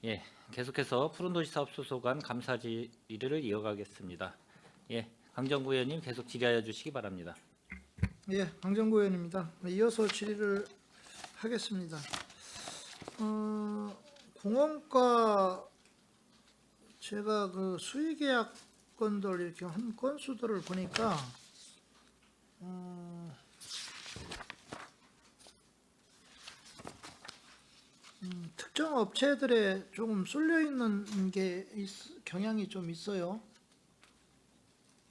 예, 계속해서 푸른도시 사업 소소관 감사 질의를 이어가겠습니다. 예, 강정구 의원님 계속 질의하여 주시기 바랍니다. 예, 강정구 의원입니다. 이어서 질의를 하겠습니다. 공원과 제가 그 수의계약 건들 이렇게 한 건수들을 보니까 특정 업체들에 조금 쏠려 있는 게 경향이 좀 있어요.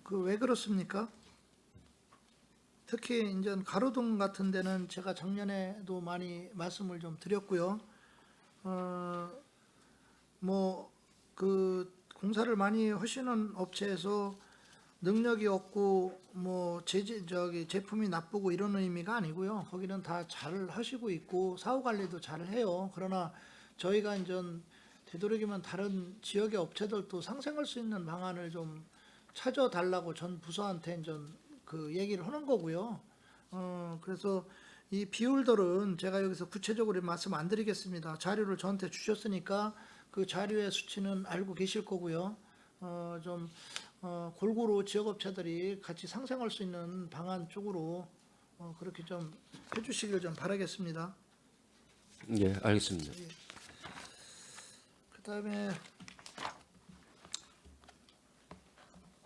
그 왜 그렇습니까? 특히 이제 가로등 같은 데는 제가 작년에도 많이 말씀을 좀 드렸고요. 뭐 그 공사를 많이 하시는 업체에서 능력이 없고 뭐 제품이 나쁘고 이런 의미가 아니고요. 거기는 다 잘 하시고 있고 사후 관리도 잘 해요. 그러나 저희가 이제 되도록이면 다른 지역의 업체들도 상생할 수 있는 방안을 좀 찾아달라고 전 부서한테 이제 그 얘기를 하는 거고요. 그래서 이 비율들은 제가 여기서 구체적으로 말씀 안 드리겠습니다. 자료를 저한테 주셨으니까 그 자료의 수치는 알고 계실 거고요. 골고루 지역업체들이 같이 상생할 수 있는 방안 쪽으로 그렇게 좀 해주시길 좀 바라겠습니다. 예, 알겠습니다. 그다음에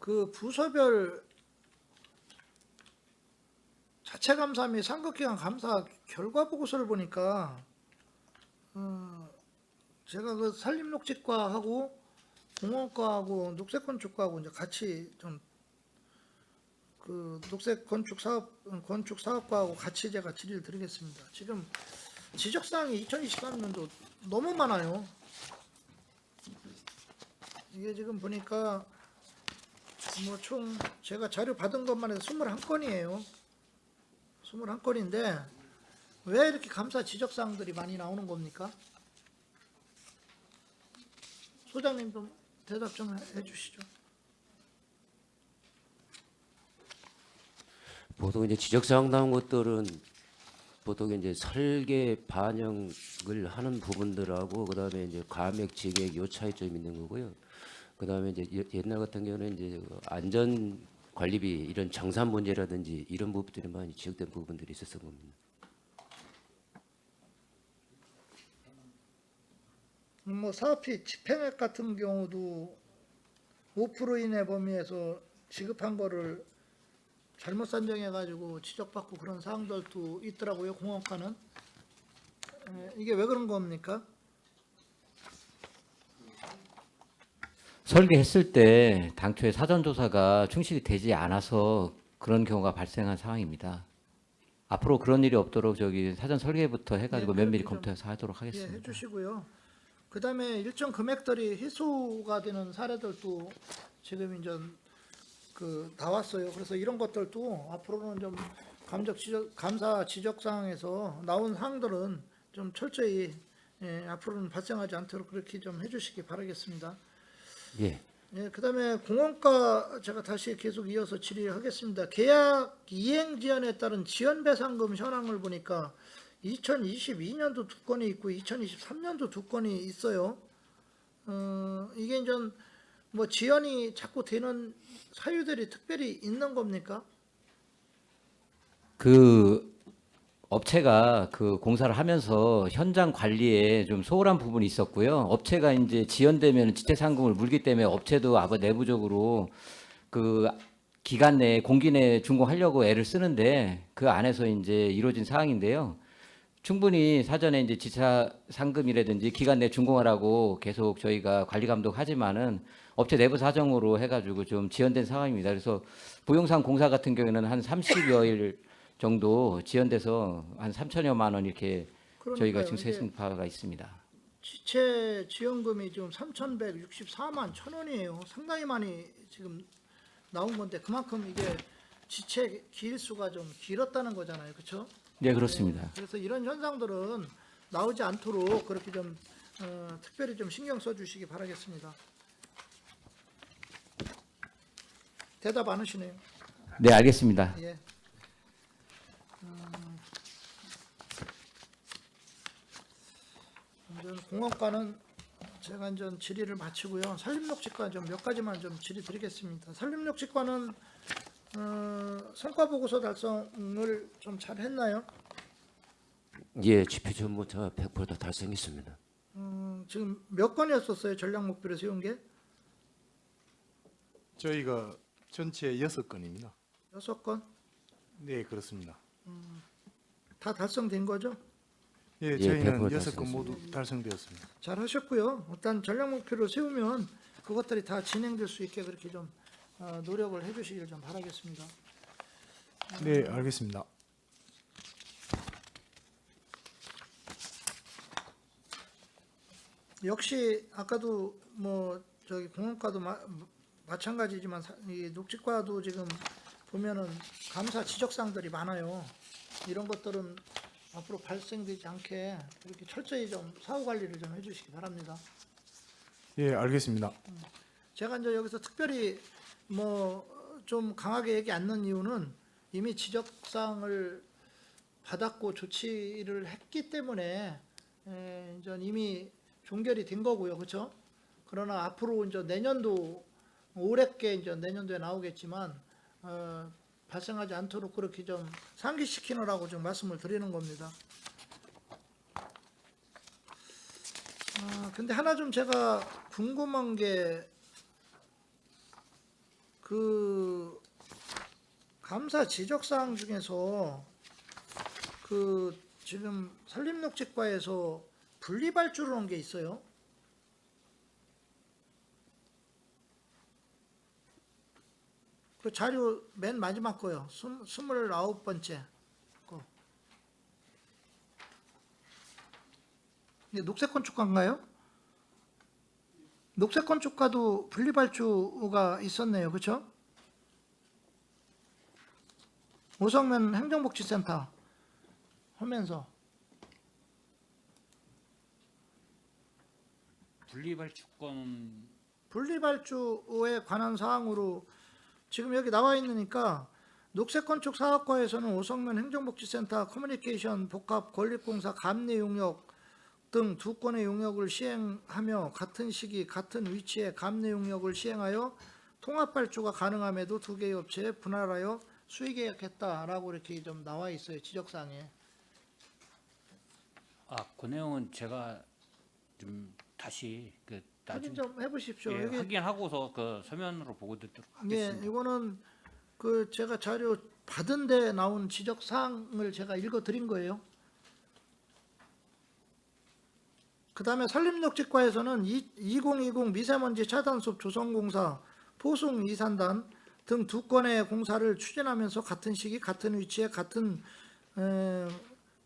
그 부서별 자체 감사 및 상급기관 감사 결과 보고서를 보니까 제가 그 산림녹지과하고 공원과하고 녹색건축과하고 이제 같이 좀 그 건축사업과하고 같이 제가 질의를 드리겠습니다. 지금 지적사항이 2023년도 너무 많아요. 이게 지금 보니까 뭐 총 제가 자료 받은 것만 해도 21건이에요. 21건인데 왜 이렇게 감사 지적사항들이 많이 나오는 겁니까? 소장님 좀 대답 좀 해주시죠. 보통 이제 지적사항 나온 것들은 보통 이제 설계 반영을 하는 부분들하고 그다음에 이제 감액, 지객 요 차이점이 있는 거고요. 그다음에 이제 옛날 같은 경우는 이제 그 안전 관리비 이런 정산 문제라든지 이런 부분들이 많이 지적된 부분들이 있었던 겁니다. 뭐 사업비 집행액 같은 경우도 5% 이내 범위에서 지급한 거를 잘못 산정해가지고 지적받고 그런 사항들도 있더라고요. 공원과는. 이게 왜 그런 겁니까? 설계했을 때 당초에 사전조사가 충실히 되지 않아서 그런 경우가 발생한 상황입니다. 앞으로 그런 일이 없도록 저기 사전 설계부터 해가지고 네, 면밀히 그렇게 좀, 검토해서 하도록 예, 하겠습니다. 해주시고요. 그 다음에 일정 금액들이 희소가 되는 사례들도 지금 이제 그 나왔어요. 그래서 이런 것들도 앞으로는 좀 감사 지적 사항에서 나온 사항들은 좀 철저히 앞으로는 발생하지 않도록 그렇게 좀 해주시기 바라겠습니다. 예. 예, 그다음에 공원과 제가 다시 계속 이어서 질의하겠습니다. 계약 이행 지연에 따른 지연 배상금 현황을 보니까 2022년도 2건이 있고 2023년도 2건이 있어요. 이게 이제 뭐 지연이 자꾸 되는 사유들이 특별히 있는 겁니까? 그 업체가 그 공사를 하면서 현장 관리에 좀 소홀한 부분이 있었고요. 업체가 이제 지연되면 지체 상금을 물기 때문에 업체도 아버 내부적으로 그 기간 내에 공기 내에 준공하려고 애를 쓰는데 그 안에서 이제 이루어진 사항인데요. 충분히 사전에 이제 지차 상금이라든지 기간 내 준공하라고 계속 저희가 관리 감독하지만은 업체 내부 사정으로 해가지고 좀 지연된 상황입니다. 그래서 보용상 공사 같은 경우에는 한 30여일 정도 지연돼서 한 3천여만 원 이렇게 저희가 그러니까요. 지금 이게 세신 바가 있습니다. 지체 지원금이 지금 3,164만 1,000원이에요. 상당히 많이 지금 나온 건데 그만큼 이게 지체 기일수가 좀 길었다는 거잖아요. 그렇죠? 네, 그렇습니다. 그래서 이런 현상들은 나오지 않도록 그렇게 좀 특별히 좀 신경 써주시기 바라겠습니다. 대답 안 하시네요. 네, 알겠습니다. 예. 공원과는 제가 이제 질의를 마치고요. 산림녹지과 좀 몇 가지만 좀 질의드리겠습니다. 산림녹지과는 성과 보고서 달성을 좀 잘 했나요? 예, 지표 전부터 100%다 달성했습니다. 지금 몇 건이었었어요? 전략 목표를 세운 게? 저희가 전체 6건입니다. 6건? 네, 그렇습니다. 다 달성된 거죠? 예, 예, 저희는 100% 6건 모두 달성되었습니다. 잘 하셨고요. 일단 전략 목표를 세우면 그것들이 다 진행될 수 있게 그렇게 좀 노력을 해주시길 좀 바라겠습니다. 네, 알겠습니다. 역시 아까도 뭐 저기 공원과도 마찬가지지만 이 녹지과도 지금 보면은 감사 지적사항들이 많아요. 이런 것들은 앞으로 발생되지 않게 이렇게 철저히 좀 사후 관리를 좀 해주시기 바랍니다. 예, 알겠습니다. 제가 이제 여기서 특별히 뭐 좀 강하게 얘기 않는 이유는 이미 지적사항을 받았고 조치를 했기 때문에 이제 이미 종결이 된 거고요, 그렇죠? 그러나 앞으로 이제 내년도 올해께 이제 내년도에 나오겠지만 발생하지 않도록 그렇게 좀 상기시키느라고 좀 말씀을 드리는 겁니다. 근데 하나 좀 제가 궁금한 게 그 감사 지적사항 중에서 그 지금 산림녹지과에서 분리발주라는 게 있어요. 그 자료 맨 마지막 거요. 29번째 거. 이게 녹색건축과인가요? 녹색건축과도 분리발주가 있었네요. 그렇죠? 오성면 행정복지센터 하면서 분리발주에 관한 사항으로 지금 여기 나와 있으니까 녹색건축 사업과에서는 오성면 행정복지센터 커뮤니케이션 복합 건립공사 감리 용역 등 2건의 용역을 시행하며 같은 시기 같은 위치에 감리 용역을 시행하여 통합발주가 가능함에도 2개의 업체에 분할하여 수의계약했다라고 이렇게 좀 나와 있어요. 지적사항에. 그 내용은 제가 좀 다시 그 확인 나중 좀 해보십시오. 예, 여기 확인하고서 그 서면으로 보고 듣도록 예, 하겠습니다. 이거는 그 제가 자료 받은 데 나온 지적 사항을 제가 읽어 드린 거예요. 그다음에 산림녹지과에서는 2020 미세먼지 차단숲 조성공사 포송 이산단 등 2건의 공사를 추진하면서 같은 시기 같은 위치에 같은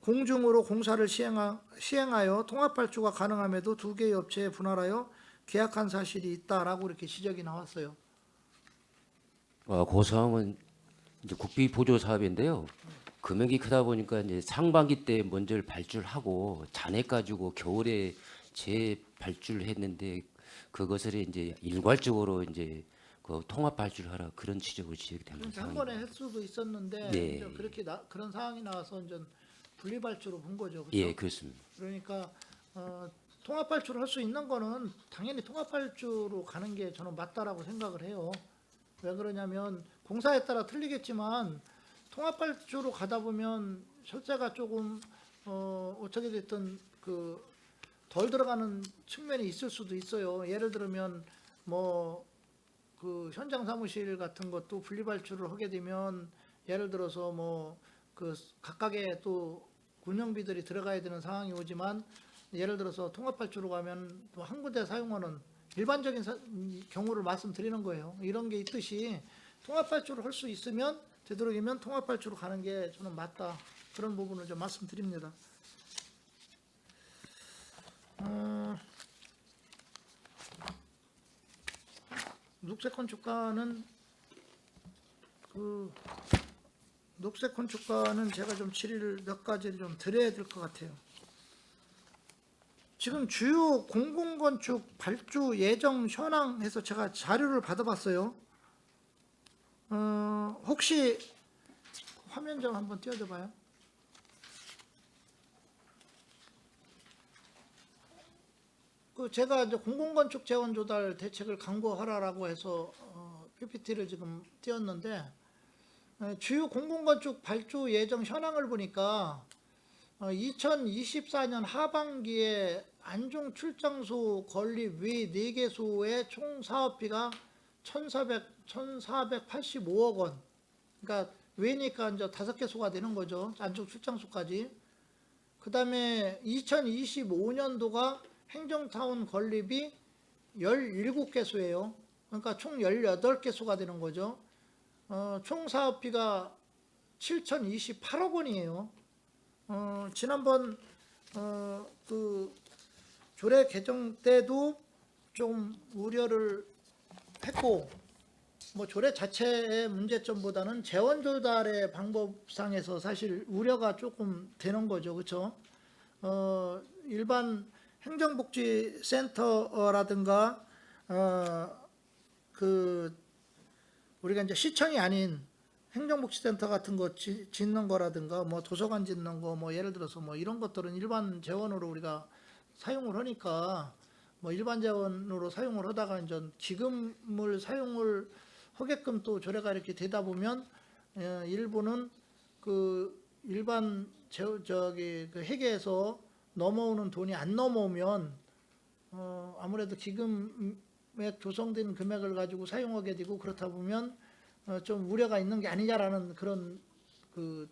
공중으로 공사를 시행하여 통합발주가 가능함에도 2개의 업체에 분할하여 계약한 사실이 있다라고 이렇게 지적이 나왔어요. 그 사항은 이제 국비 보조 사업인데요. 금액이 크다 보니까 이제 상반기 때 먼저 발주를 하고 잔액 가지고 겨울에 재발주를 했는데 그것을 이제 일괄적으로 이제 그 통합 발주를 하라 그런 지적을 지적되는 그러니까 한 상황입니다. 번에 할 수도 있었는데 네. 이제 그렇게 그런 상황이 나와서 이제 분리발주로 본 거죠. 그렇죠? 예, 그렇습니다. 그러니까 통합발주를 할 수 있는 거는 당연히 통합발주로 가는 게 저는 맞다라고 생각을 해요. 왜 그러냐면 공사에 따라 틀리겠지만 통합발주로 가다 보면 실제가 조금 어떻게 됐든 그 덜 들어가는 측면이 있을 수도 있어요. 예를 들면 뭐 그 현장 사무실 같은 것도 분리발주를 하게 되면 예를 들어서 뭐 그 각각의 또 운영비들이 들어가야 되는 상황이 오지만 예를 들어서 통합발주로 가면 또 한 군데 사용하는 일반적인 경우를 말씀드리는 거예요. 이런 게 있듯이 통합발주를 할 수 있으면 되도록이면 통합발주로 가는 게 저는 맞다. 그런 부분을 좀 말씀드립니다. 녹색건축과는 녹색건축과는 제가 좀 질의를 몇 가지를 좀 드려야 될 것 같아요. 지금 주요 공공건축 발주 예정 현황해서 제가 자료를 받아봤어요. 혹시 화면 좀 한번 띄워줘봐요. 그 제가 이제 공공건축 재원 조달 대책을 강구하라라고 해서 PPT를 지금 띄웠는데 주요 공공건축 발주 예정 현황을 보니까 2024년 하반기에 안중 출장소 건립 외 4개소의 총 사업비가 1,485억 원. 그러니까 외니까 이제 5개소가 되는 거죠. 안중 출장소까지. 그다음에 2025년도가 행정타운 건립이 17개소예요. 그러니까 총 18개소가 되는 거죠. 총 사업비가 7,028억 원이에요. 지난번 그 조례 개정 때도 좀 우려를 했고, 뭐 조례 자체의 문제점보다는 재원 조달의 방법상에서 사실 우려가 조금 되는 거죠, 그렇죠? 일반 행정복지센터라든가 그 우리가 이제 시청이 아닌 행정복지센터 같은 거 짓는 거라든가 뭐 도서관 짓는 거 뭐 예를 들어서 뭐 이런 것들은 일반 재원으로 우리가 사용을 하니까 뭐 일반 재원으로 사용을 하다가 이제 기금을 사용을 하게끔 또 조례가 이렇게 되다 보면 일부는 그 일반 저기 그 회계에서 넘어오는 돈이 안 넘어오면 아무래도 기금에 조성된 금액을 가지고 사용하게 되고 그렇다 보면 좀 우려가 있는 게 아니냐라는 그런 그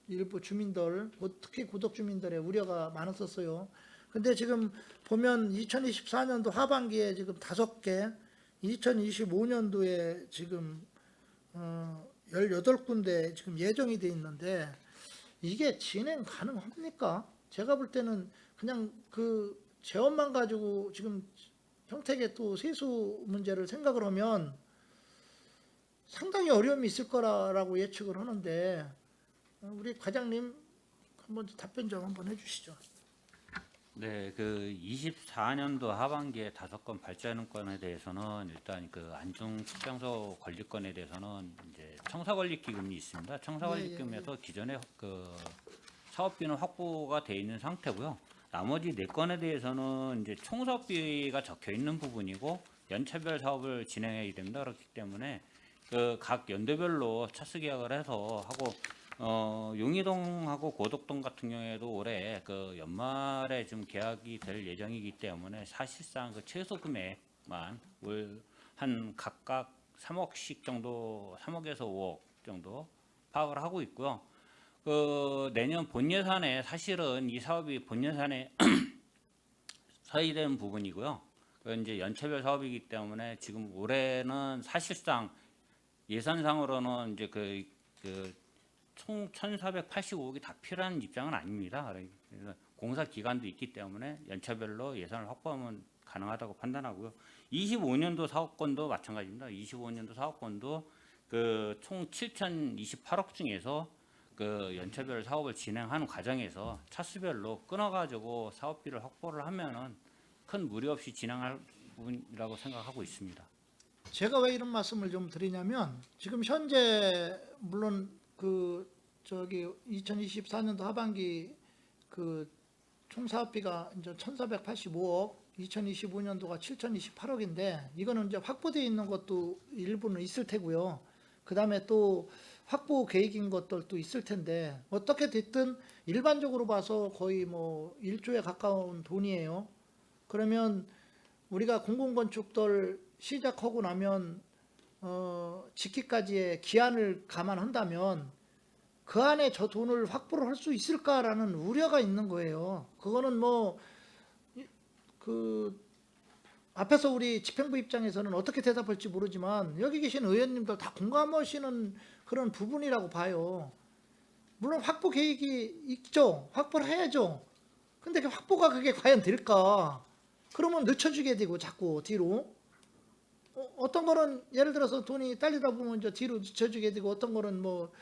일부 주민들, 특히 고덕 주민들의 우려가 많았었어요. 근데 지금 보면 2024년도 하반기에 지금 5개, 2025년도에 지금 18군데 지금 예정이 돼 있는데 이게 진행 가능합니까? 제가 볼 때는 그냥 그 재원만 가지고 지금 평택의 또 세수 문제를 생각을 하면 상당히 어려움이 있을 거라고 예측을 하는데 우리 과장님 한번 답변 좀 한번 해주시죠. 네, 그 24년도 하반기에 5건 발주하는 건에 대해서는 일단 그 안중 출장소 건립건에 대해서는 이제 청사 건립 기금이 있습니다. 청사 건립 기금에서 기존에 그 사업비는 확보가 돼 있는 상태고요. 나머지 4건에 대해서는 이제 총 사업비가 적혀 있는 부분이고 연차별 사업을 진행해야 됩니다. 그렇기 때문에 그 각 연도별로 차수 계약을 해서 하고 용의동하고 고덕동 같은 경우에도 올해 그 연말에 좀 계약이 될 예정이기 때문에 사실상 그 최소 금액만 한 각각 3억씩 정도, 3억에서 5억 정도 파악을 하고 있고요. 그 내년 본 예산에 사실은 이 사업이 본 예산에 사이되는 부분이고요. 그 이제 연체별 사업이기 때문에 지금 올해는 사실상 예산상으로는 이제 총 1,485억이 다 필요한 입장은 아닙니다. 그래서 공사 기간도 있기 때문에 연차별로 예산을 확보하면 가능하다고 판단하고요. 25년도 사업권도 마찬가지입니다. 25년도 사업권도 그 총 7,028억 중에서 그 연차별 사업을 진행하는 과정에서 차수별로 끊어가지고 사업비를 확보를 하면은 큰 무리 없이 진행할 부분이라고 생각하고 있습니다. 제가 왜 이런 말씀을 좀 드리냐면 지금 현재 물론 그 저기 2024년도 하반기 그 총 사업비가 이제 1,485억, 2025년도가 7,028억인데 이거는 이제 확보되어 있는 것도 일부는 있을 테고요. 그다음에 또 확보 계획인 것들도 있을 텐데 어떻게 됐든 일반적으로 봐서 거의 뭐 1조에 가까운 돈이에요. 그러면 우리가 공공건축들 시작하고 나면 짓기까지의 기한을 감안한다면 그 안에 저 돈을 확보를 할 수 있을까라는 우려가 있는 거예요. 그거는 뭐 그 앞에서 우리 집행부 입장에서는 어떻게 대답할지 모르지만 여기 계신 의원님들 다 공감하시는 그런 부분이라고 봐요. 물론 확보 계획이 있죠. 확보를 해야죠. 근데 그 확보가 그게 과연 될까? 그러면 늦춰주게 되고 자꾸 뒤로. 어떤 거는 예를 들어서 돈이 딸리다 보면 이제 뒤로 늦춰주게 되고 어떤 거는 뭐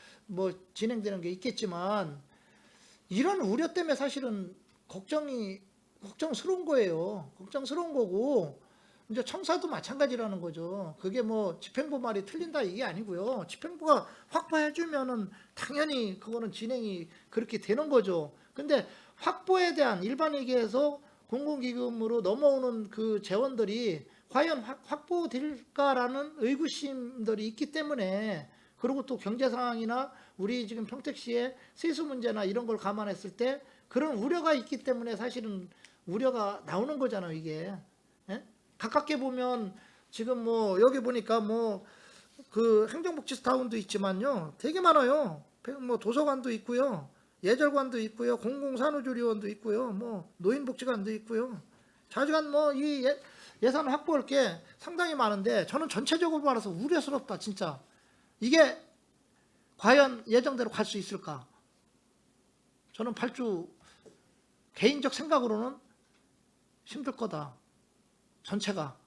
진행되는 게 있겠지만 이런 우려 때문에 사실은 걱정스러운 거예요. 걱정스러운 거고 이제 청사도 마찬가지라는 거죠. 그게 뭐 집행부 말이 틀린다 이게 아니고요. 집행부가 확보해주면은 당연히 그거는 진행이 그렇게 되는 거죠. 근데 확보에 대한 일반 얘기에서 공공기금으로 넘어오는 그 재원들이 과연 확보될까라는 의구심들이 있기 때문에, 그리고 또 경제 상황이나 우리 지금 평택시의 세수 문제나 이런 걸 감안했을 때 그런 우려가 있기 때문에 사실은 우려가 나오는 거잖아요, 이게. 예? 가깝게 보면 지금 뭐 여기 보니까 뭐 그 행정복지타운도 있지만요, 되게 많아요. 뭐 도서관도 있고요, 예절관도 있고요, 공공산후조리원도 있고요, 뭐 노인복지관도 있고요. 자주간 뭐 이 예산 확보할 게 상당히 많은데, 저는 전체적으로 말해서 우려스럽다, 진짜. 이게 과연 예정대로 갈 수 있을까? 저는 발주 개인적 생각으로는 힘들 거다, 전체가.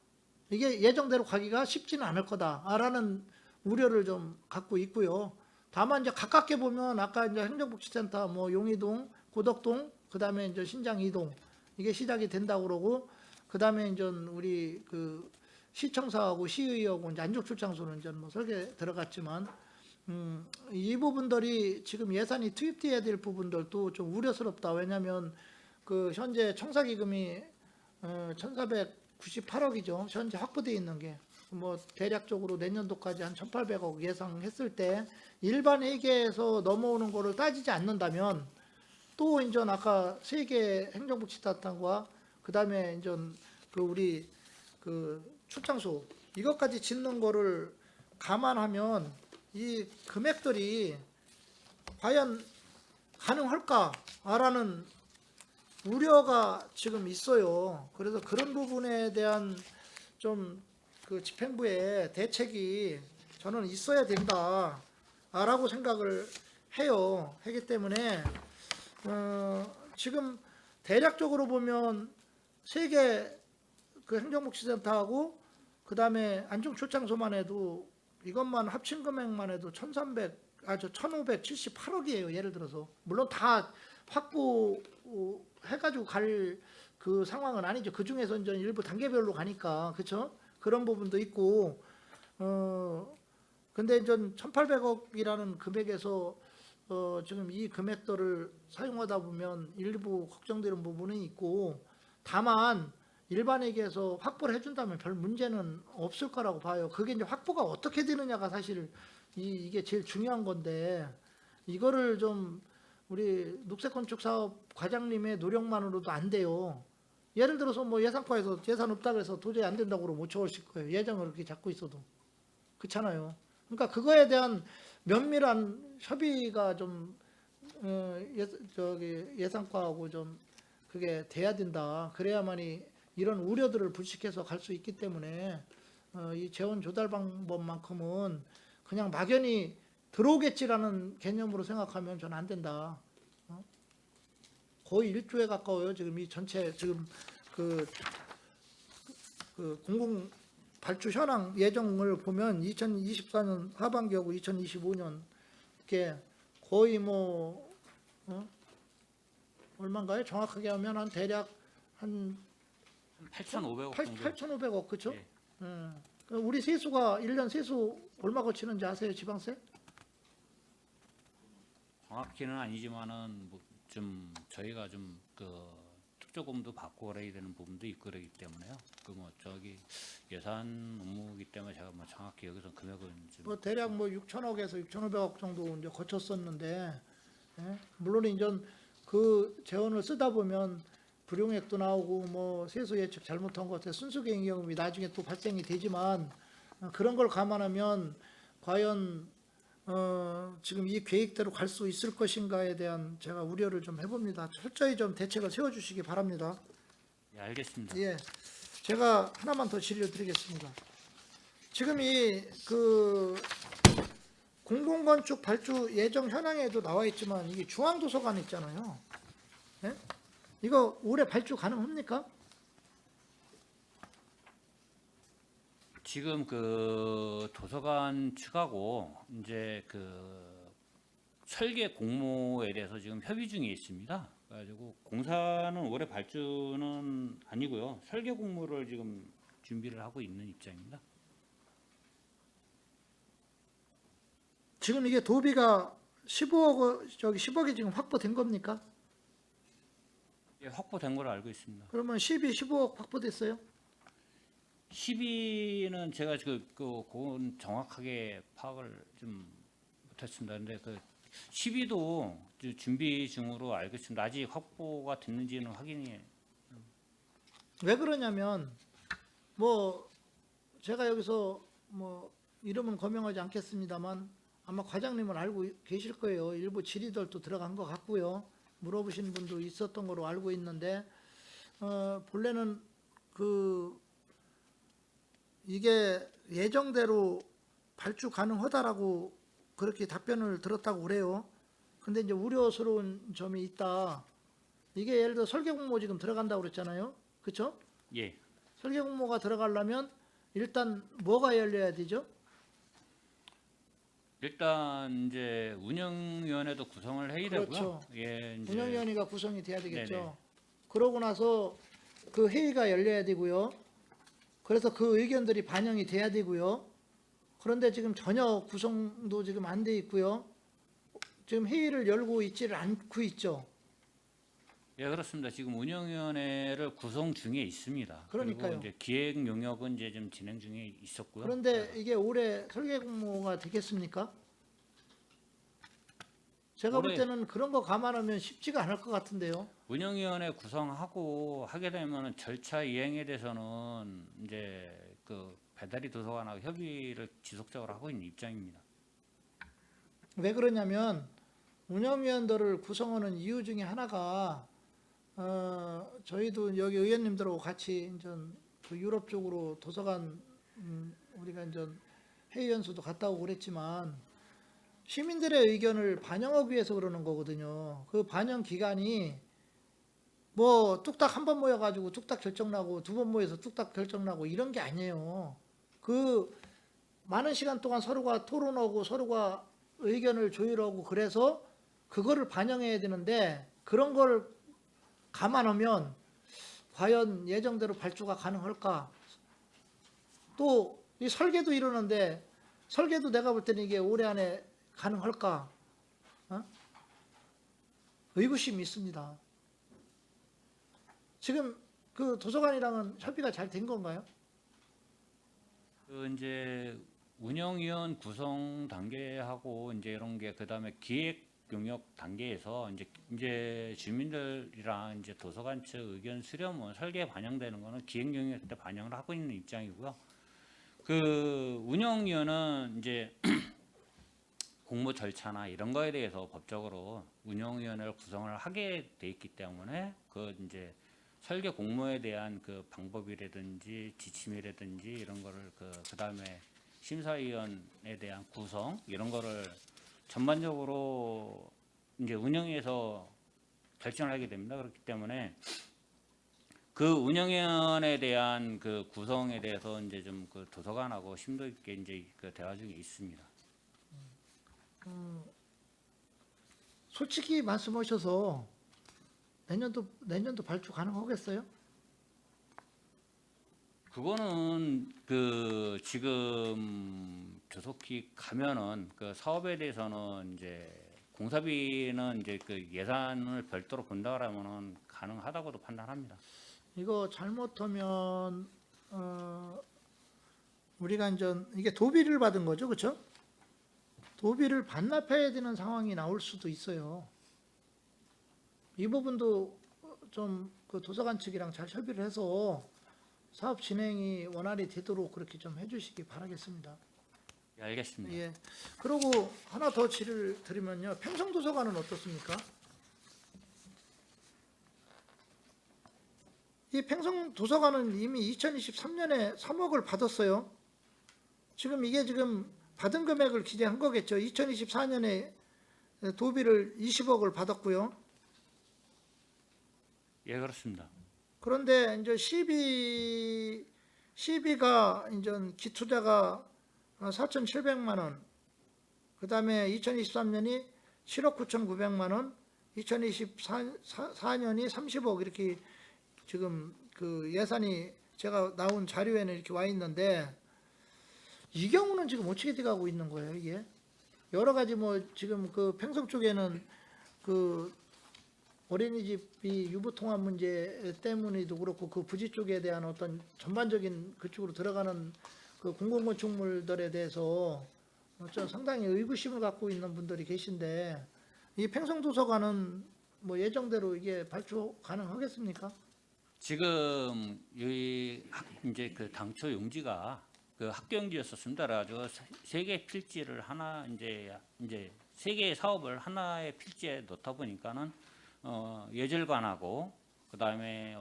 이게 예정대로 가기가 쉽지는 않을 거다라는 우려를 좀 갖고 있고요. 다만 이제 가깝게 보면 아까 이제 행정복지센터 뭐 용이동, 고덕동, 그다음에 이제 신장 2동 이게 시작이 된다고 그러고, 그다음에 이제 우리 그 시청사하고 시의회하고 이제 안전출장소는 이제 뭐 설계 들어갔지만, 이 부분들이 지금 예산이 투입돼야 될 부분들도 좀 우려스럽다. 왜냐하면 그 현재 청사기금이 1,498억이죠. 현재 확보되어 있는 게. 뭐 대략적으로 내년도까지 한 1,800억 예상했을 때 일반 회계에서 넘어오는 거를 따지지 않는다면, 또 이제 아까 세계 행정복지단과 그다음에 이제 그 우리 그 출장소 이것까지 짓는 거를 감안하면 이 금액들이 과연 가능할까라는 우려가 지금 있어요. 그래서 그런 부분에 대한 좀 그 집행부의 대책이 저는 있어야 된다라고 생각을 해요. 하기 때문에 지금 대략적으로 보면 세계 그 행정복지센터하고 그다음에 안중출장소만 해도 이것만 합친 금액만 해도 1,578억이에요. 예를 들어서 물론 다 확보 해가지고 갈 그 상황은 아니죠. 그 중에서 이제 일부 단계별로 가니까, 그렇죠? 그런 부분도 있고, 근데 이제 1,800억이라는 금액에서 지금 이 금액들을 사용하다 보면 일부 걱정되는 부분이 있고, 다만 일반에게서 확보를 해준다면 별 문제는 없을 거라고 봐요. 그게 이제 확보가 어떻게 되느냐가 사실 이게 제일 중요한 건데, 이거를 좀 우리 녹색건축사업 과장님의 노력만으로도 안 돼요. 예를 들어서 뭐 예산과에서 예산 없다 그래서 도저히 안 된다고 못 채우실 거예요. 예정을 그렇게 잡고 있어도. 그렇잖아요. 그러니까 그거에 대한 면밀한 협의가 좀 예산과하고 좀 그게 돼야 된다. 그래야만이 이런 우려들을 불식해서 갈 수 있기 때문에 이 재원 조달 방법만큼은 그냥 막연히 들어오겠지라는 개념으로 생각하면 저는 안 된다. 거의 1조에 가까워요. 지금 이 전체 지금 그 공공 발주 현황 예정을 보면 2024년 하반기하고 2025년 이렇게 거의 뭐 얼마인가요? 정확하게 하면 한 대략 한 8,500억 정도. 8,500억, 그렇죠? 예. 우리 세수가 1년 세수 얼마 거치는지 아세요? 지방세? 정확히는 아니지만은 뭐 좀 저희가 좀 그 특조금도 받고 그래야 되는 부분도 있고 그러기 때문에요. 그 뭐 저기 예산 업무이기 때문에 제가 뭐 정확히 여기서 금액은 좀 뭐 대략 뭐 6천억에서 6,500억 정도 이제 거쳤었는데, 예? 물론 이제 그 재원을 쓰다 보면 불용액도 나오고 뭐 세수 예측 잘못한 것 같아 순수개인 경험이 나중에 또 발생이 되지만, 그런 걸 감안하면 과연 지금 이 계획대로 갈 수 있을 것인가에 대한 제가 우려를 좀 해봅니다. 철저히 좀 대책을 세워주시기 바랍니다. 예, 알겠습니다. 예, 제가 하나만 더 질의를 드리겠습니다. 지금 이 그 공공건축 발주 예정 현황에도 나와 있지만 이게 중앙도서관 있잖아요. 예? 이거 올해 발주 가능합니까? 지금 그 도서관 측하고 이제 그 설계 공모에 대해서 지금 협의 중에 있습니다. 그래가지고 공사는 올해 발주는 아니고요. 설계 공모를 지금 준비를 하고 있는 입장입니다. 지금 이게 도비가 15억, 10억이 지금 확보된 겁니까? 예, 확보된 걸로 알고 있습니다. 그러면 12, 15억 확보됐어요? 12는 제가 그건 정확하게 파악을 좀 못했습니다. 근데 그 12도 준비 중으로 알고 있습니다. 아직 확보가 됐는지는 확인이. 왜 그러냐면 뭐 제가 여기서 뭐 이름은 거명하지 않겠습니다만 아마 과장님은 알고 계실 거예요. 일부 질의들도 들어간 것 같고요. 물어보신 분도 있었던 거로 알고 있는데 본래는 이게 예정대로 발주 가능하다라고 그렇게 답변을 들었다고 그래요. 근데 이제 우려스러운 점이 있다. 이게 예를 들어 설계 공모 지금 들어간다고 그랬잖아요. 그렇죠? 예. 설계 공모가 들어가려면 일단 뭐가 열려야 되죠? 일단 이제 운영위원회도 구성을 해야 되고요. 그렇죠. 예, 이제 운영위원회가 구성이 돼야 되겠죠. 네네. 그러고 나서 그 회의가 열려야 되고요. 그래서 그 의견들이 반영이 돼야 되고요. 그런데 지금 전혀 구성도 지금 안 돼 있고요. 지금 회의를 열고 있지를 않고 있죠. 예, 그렇습니다. 지금 운영위원회를 구성 중에 있습니다. 그러니까요. 그리고 이제 기획 용역은 이제 좀 진행 중에 있었고요. 그런데 이게 올해 설계 공모가 되겠습니까? 제가 볼 올해- 때는 그런 거 감안하면 쉽지가 않을 것 같은데요. 운영위원회 구성하고 하게 되면은 절차 이행에 대해서는 이제 그 배달이 도서관하고 협의를 지속적으로 하고 있는 입장입니다. 왜 그러냐면 운영위원들을 구성하는 이유 중에 하나가 저희도 여기 의원님들하고 같이 이제 그 유럽 쪽으로 도서관 우리가 이제 회의 연수도 갔다 오고 그랬지만 시민들의 의견을 반영하기 위해서 그러는 거거든요. 그 반영 기간이 뭐 뚝딱 한 번 모여가지고 뚝딱 결정나고 두 번 모여서 뚝딱 결정나고 이런 게 아니에요. 그 많은 시간 동안 서로가 토론하고 서로가 의견을 조율하고 그래서 그거를 반영해야 되는데 그런 걸 감안하면 과연 예정대로 발주가 가능할까? 또 이 설계도 이러는데 설계도 내가 볼 때는 이게 올해 안에 가능할까? 의구심이 있습니다. 지금 그 도서관이랑은 협의가 잘 된 건가요? 그 이제 운영위원 구성 단계하고 이제 이런 게 그다음에 기획 용역 단계에서 이제 주민들이랑 이제 도서관 측 의견 수렴은 설계에 반영되는 거는 기획 용역 때 반영을 하고 있는 입장이고요. 그 운영위원은 이제 공모 절차나 이런 거에 대해서 법적으로 운영위원회를 구성을 하게 돼 있기 때문에 그 이제 설계 공모에 대한 그 방법이라든지 지침이라든지 이런 거를 그다음에 심사위원에 대한 구성 이런 거를 전반적으로 이제 운영위에서 결정을 하게 됩니다. 그렇기 때문에 그 운영위원에 대한 그 구성에 대해서 이제 좀 그 도서관하고 심도 있게 이제 그 대화 중에 있습니다. 솔직히 말씀하셔서 내년도 발주 가능하겠어요? 그거는 그 지금 조속히 가면은 그 사업에 대해서는 이제 공사비는 이제 그 예산을 별도로 본다 그러면은 가능하다고도 판단합니다. 이거 잘못하면 우리가 이제 이게 도비를 받은 거죠, 그렇죠? 도비를 반납해야 되는 상황이 나올 수도 있어요. 이 부분도 좀 그 도서관 측이랑 잘 협의를 해서 사업 진행이 원활히 되도록 그렇게 좀 해주시기 바라겠습니다. 예, 알겠습니다. 예. 그리고 하나 더 질의를 드리면요, 평성도서관은 어떻습니까? 이 평성도서관은 이미 2023년에 3억을 받았어요. 지금 이게 지금 받은 금액을 기재한 거겠죠. 2024년에 도비를 20억을 받았고요. 예, 그렇습니다. 그런데 이제 12가 이제 기투자가 4,700만 원, 그 다음에 2023년이 7억 9,900만 원, 2024년이 30억 이렇게 지금 그 예산이 제가 나온 자료에는 이렇게 와 있는데 이 경우는 지금 어떻게 돼가고 있는 거예요, 이게? 여러 가지 뭐 지금 그 평성 쪽에는 그 어린이집이 유보통합 문제 때문에도 그렇고 그 부지 쪽에 대한 어떤 전반적인 그쪽으로 들어가는 그 공공건축물들에 대해서 좀 상당히 의구심을 갖고 있는 분들이 계신데 이 팽성도서관은 뭐 예정대로 이게 발주 가능하겠습니까? 지금 이제 그 당초 용지가 그 학교 용지였었습니다. 그래가지고 세 개 필지를 하나 이제 세 개의 사업을 하나의 필지에 넣다 보니까는 예절관하고 그다음에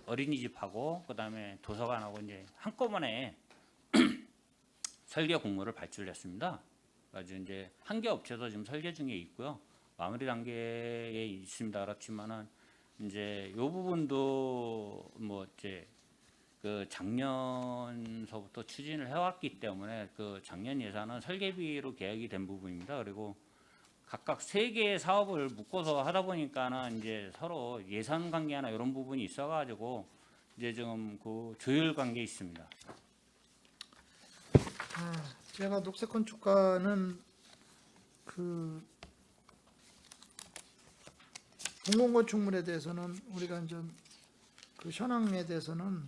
어린이집하고 그다음에 도서관하고 이제 한꺼번에 설계 공모를 발주를 했습니다. 그래서 이제 한 개 업체도 지금 설계 중에 있고요. 마무리 단계에 있습니다. 그렇지만은 이제 요 부분도 뭐 이제 그 작년서부터 추진을 해왔기 때문에 그 작년 예산은 설계비로 계약이 된 부분입니다. 그리고 각각 세 개의 사업을 묶어서 하다 보니까는 이제 서로 예산 관계나 이런 부분이 있어가지고 이제 지금 그 조율 관계에 있습니다. 제가 녹색건축가는 그 공공건축물에 대해서는 우리가 이제 그 현황에 대해서는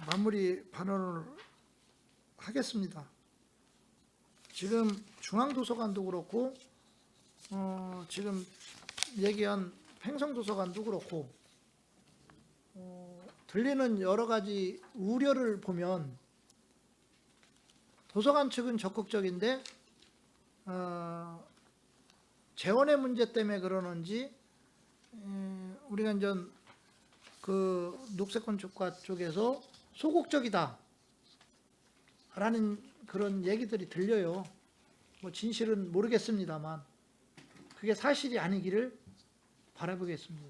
마무리 발언을 하겠습니다. 지금 중앙도서관도 그렇고 지금 얘기한 팽성도서관도 그렇고 들리는 여러 가지 우려를 보면 도서관 측은 적극적인데 재원의 문제 때문에 그러는지 우리가 이제 그 녹색건축가 쪽에서 소극적이다 라는 그런 얘기들이 들려요. 뭐 진실은 모르겠습니다만 그게 사실이 아니기를 바라보겠습니다.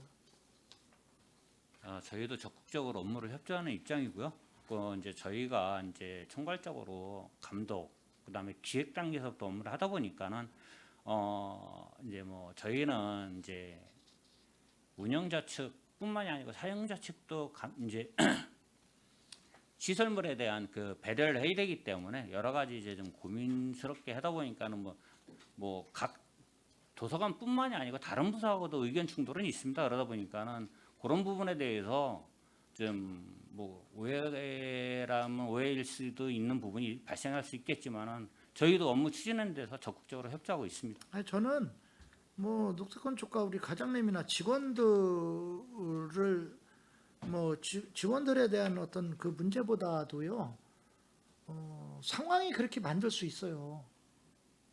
저희도 적극적으로 업무를 협조하는 입장이고요. 이제 저희가 이제 총괄적으로 감독, 그다음에 기획 단계에서부터 업무를 하다 보니까는 이제 뭐 저희는 이제 운영자 측뿐만이 아니고 사용자 측도 이제 시설물에 대한 그 배려를 해야 되기 때문에 여러 가지 이제 좀 고민스럽게 하다 보니까는 뭐 각 도서관뿐만이 아니고 다른 부서하고도 의견 충돌은 있습니다. 그러다 보니까는 그런 부분에 대해서 좀 뭐 오해라면 오해일 수도 있는 부분이 발생할 수 있겠지만은 저희도 업무 추진하는 데서 적극적으로 협조하고 있습니다. 아니, 저는 뭐 녹색건축가 우리 과장님이나 직원들을 뭐 직원들에 대한 어떤 그 문제보다도요 상황이 그렇게 만들 수 있어요.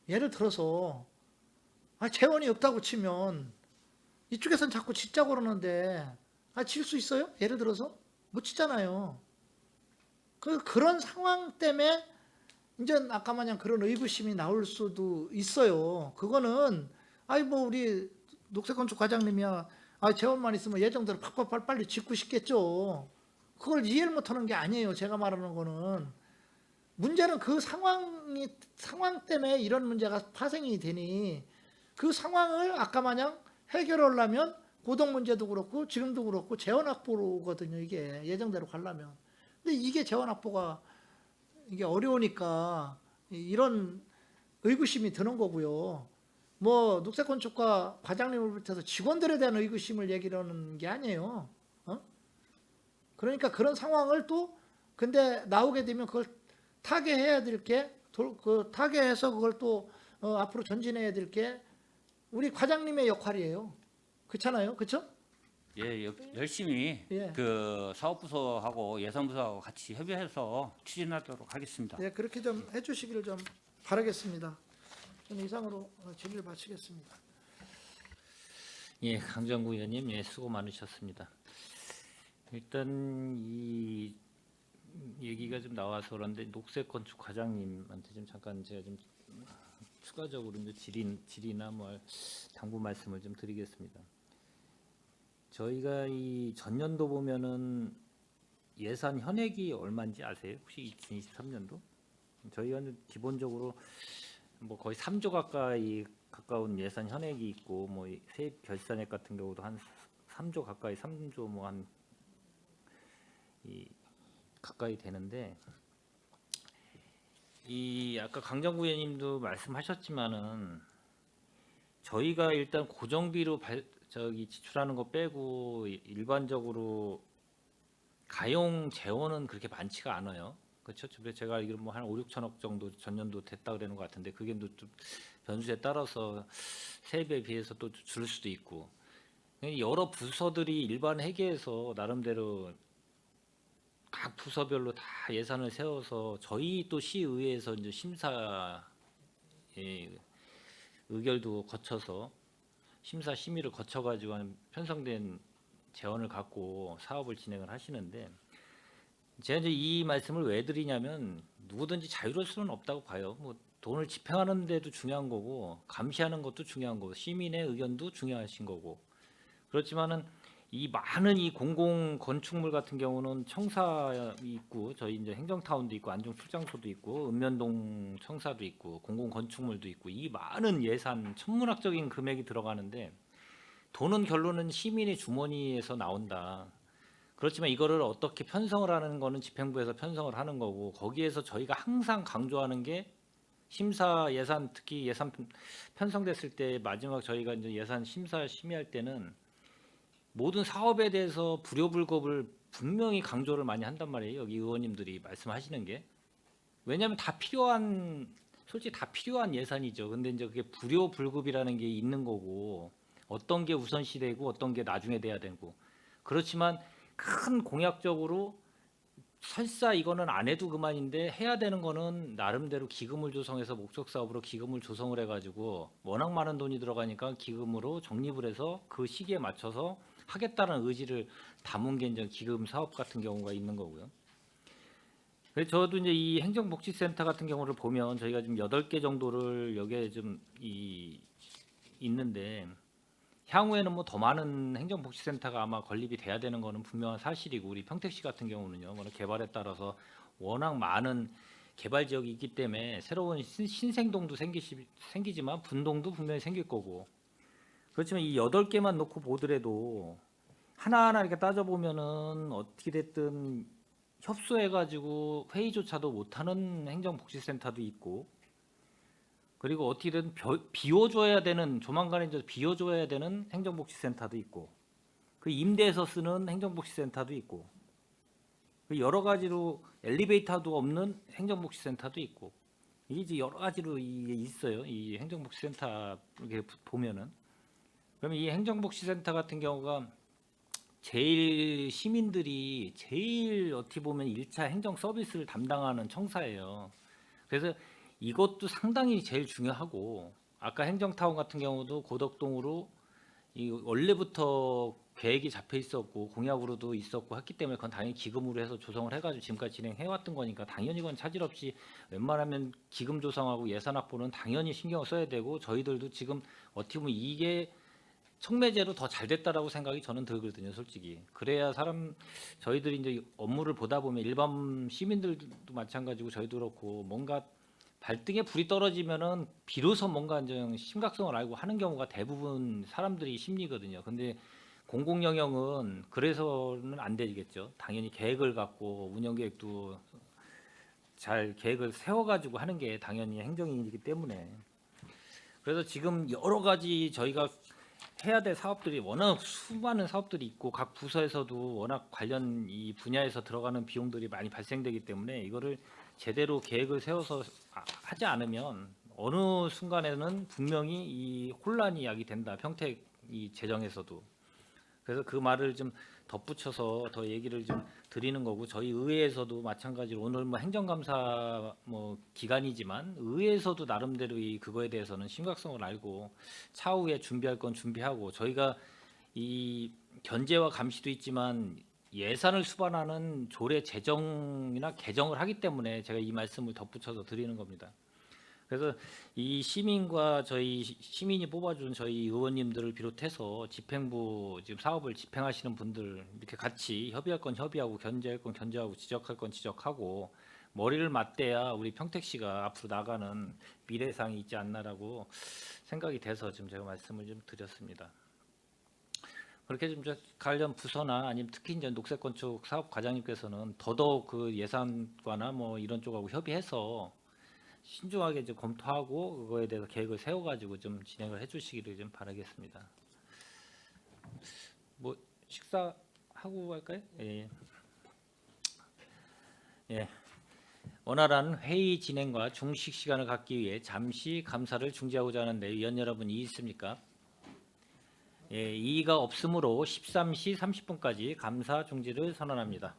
예를 들어서 재원이 없다고 치면 이쪽에선 자꾸 짓자고 그러는데 질 수 있어요? 예를 들어서 못 짓잖아요. 그런 상황 때문에 이제 아까 마냥 그런 의구심이 나올 수도 있어요. 그거는 뭐 우리 녹색건축 과장님이야 재원만 있으면 예정대로 팍팍 빨리 짓고 싶겠죠. 그걸 이해를 못하는 게 아니에요. 제가 말하는 거는 문제는 그 상황 때문에 이런 문제가 파생이 되니 그 상황을 아까 마냥 해결하려면 고동 문제도 그렇고 지금도 그렇고 재원 확보거든요. 이게 예정대로 가려면. 근데 이게 재원 확보가 이게 어려우니까 이런 의구심이 드는 거고요. 뭐 녹색건축가 과장님을 비롯해서 직원들에 대한 의구심을 얘기를 하는 게 아니에요. 그러니까 그런 상황을 또 근데 나오게 되면 그걸 타개해야 될 게 타개해서 그걸 또 앞으로 전진해야 될 게 우리 과장님의 역할이에요. 그렇잖아요, 그렇죠? 예, 열심히 예. 그 사업부서하고 예산부서하고 같이 협의해서 추진하도록 하겠습니다. 네, 그렇게 좀 해주시기를 좀 바라겠습니다. 저는 이상으로 질의를 마치겠습니다. 예, 강정구 의원님, 예, 수고 많으셨습니다. 일단 이 얘기가 좀 나와서 그런데 녹색건축 과장님한테 좀 잠깐 제가 좀 추가적으로 이제 질의나 뭐 당부 말씀을 좀 드리겠습니다. 저희가 이 전년도 보면은 예산 현액이 얼마인지 아세요? 혹시 2023년도? 저희가 기본적으로 뭐 거의 3조 가까운 예산 현액이 있고 뭐 세입 결산액 같은 경우도 한 3조 가까이 3조 뭐 한 가까이 되는데 이 아까 강정구 의원님도 말씀하셨지만은 저희가 일단 고정비로 지출하는 거 빼고 일반적으로 가용 재원은 그렇게 많지가 않아요. 그렇죠? 제가 알기로 뭐 한 5, 6천억 정도 전년도 됐다 그러는 것 같은데 그게 또 변수에 따라서 세입에 비해서 또 줄 수도 있고 여러 부서들이 일반 회계에서 나름대로 각 부서별로 다 예산을 세워서 저희 또 시의회에서 이제 심사 의결도 거쳐서 심사 심의를 거쳐가지고 한 편성된 재원을 갖고 사업을 진행을 하시는데 제가 이제 이 말씀을 왜 드리냐면 누구든지 자유로울 수는 없다고 봐요. 뭐 돈을 집행하는 데도 중요한 거고 감시하는 것도 중요한 거고 시민의 의견도 중요하신 거고 그렇지만은 이 많은 이 공공 건축물 같은 경우는 청사 있고 저희 이제 행정타운도 있고 안중 출장소도 있고 읍면동 청사도 있고 공공 건축물도 있고 이 많은 예산 천문학적인 금액이 들어가는데 돈은 결론은 시민의 주머니에서 나온다. 그렇지만 이거를 어떻게 편성을 하는 거는 집행부에서 편성을 하는 거고 거기에서 저희가 항상 강조하는 게 심사 예산 특히 예산 편성됐을 때 마지막 저희가 이제 예산 심사 심의할 때는 모든 사업에 대해서 불효불급을 분명히 강조를 많이 한단 말이에요. 여기 의원님들이 말씀하시는 게 왜냐하면 다 필요한 솔직히 다 필요한 예산이죠. 근데 이제 그게 불효불급이라는 게 있는 거고 어떤 게 우선시되고 어떤 게 나중에 돼야 되고 그렇지만 큰 공약적으로 설사 이거는 안 해도 그만인데 해야 되는 거는 나름대로 기금을 조성해서 목적 사업으로 기금을 조성을 해가지고 워낙 많은 돈이 들어가니까 기금으로 적립을 해서 그 시기에 맞춰서 하겠다는 의지를 담은 게 이제 기금 사업 같은 경우가 있는 거고요. 그래서 저도 이제 이 행정복지센터 같은 경우를 보면 저희가 지금 8개 정도를 여기에 좀 있는데 향후에는 뭐 더 많은 행정복지센터가 아마 건립이 돼야 되는 거는 분명한 사실이고 우리 평택시 같은 경우는요. 워낙 개발에 따라서 워낙 많은 개발 지역이 있기 때문에 새로운 신생동도 생기지만 분동도 분명히 생길 거고 그렇지만 이 8개만 놓고 보더라도 하나하나 이렇게 따져보면은 어떻게 됐든 협소해가지고 회의조차도 못하는 행정복지센터도 있고 그리고 어떻게든 비워줘야 되는 조만간에 이제 비워줘야 되는 행정복지센터도 있고 그 임대해서 쓰는 행정복지센터도 있고 그 여러 가지로 엘리베이터도 없는 행정복지센터도 있고 이게 이제 여러 가지로 이게 있어요. 이 행정복지센터 이렇게 보면은 그러면 이 행정복지센터 같은 경우가 제일 시민들이 제일 어떻게 보면 1차 행정 서비스를 담당하는 청사예요. 그래서 이것도 상당히 제일 중요하고 아까 행정타운 같은 경우도 고덕동으로 이 원래부터 계획이 잡혀 있었고 공약으로도 있었고 했기 때문에 그건 당연히 기금으로 해서 조성을 해가지고 지금까지 진행해 왔던 거니까 당연히 그건 차질 없이 웬만하면 기금 조성하고 예산 확보는 당연히 신경을 써야 되고 저희들도 지금 어떻게 보면 이게 촉매제로 더 잘 됐다라고 생각이 저는 들거든요, 솔직히. 그래야 저희들이 이제 업무를 보다 보면 일반 시민들도 마찬가지고 저희도 그렇고 뭔가 발등에 불이 떨어지면은 비로소 뭔가 이제 심각성을 알고 하는 경우가 대부분 사람들이 심리거든요. 근데 공공 영역은 그래서는 안 되겠죠. 당연히 계획을 갖고 운영 계획도 잘 계획을 세워가지고 하는 게 당연히 행정이기 때문에 그래서 지금 여러 가지 저희가 해야 될 사업들이 워낙 수많은 사업들이 있고 각 부서에서도 워낙 관련 이 분야에서 들어가는 비용들이 많이 발생되기 때문에 이거를 제대로 계획을 세워서 하지 않으면 어느 순간에는 분명히 이 혼란이 야기된다. 평택 이 재정에서도. 그래서 그 말을 좀 덧붙여서 더 얘기를 좀 드리는 거고 저희 의회에서도 마찬가지로 오늘 뭐 행정감사 뭐 기간이지만 의회에서도 나름대로 이 그거에 대해서는 심각성을 알고 차후에 준비할 건 준비하고 저희가 이 견제와 감시도 있지만 예산을 수반하는 조례 제정이나 개정을 하기 때문에 제가 이 말씀을 덧붙여서 드리는 겁니다. 그래서 이 시민과 저희 시민이 뽑아준 저희 의원님들을 비롯해서 집행부 지금 사업을 집행하시는 분들 이렇게 같이 협의할 건 협의하고 견제할 건 견제하고 지적할 건 지적하고 머리를 맞대야 우리 평택시가 앞으로 나가는 미래상이 있지 않나라고 생각이 돼서 지금 제가 말씀을 좀 드렸습니다. 그렇게 좀 관련 부서나 아니면 특히 이제 녹색건축 사업 과장님께서는 더더욱 그 예산과나 뭐 이런 쪽하고 협의해서 신중하게 이제 검토하고 그거에 대해서 계획을 세워가지고 좀 진행을 해주시기를 좀 바라겠습니다. 뭐 식사하고 갈까요? 예. 예. 원활한 회의 진행과 중식 시간을 갖기 위해 잠시 감사를 중지하고자 하는데 위원 여러분 이의 있습니까? 예, 이의가 없으므로 13시 30분까지 감사 중지를 선언합니다.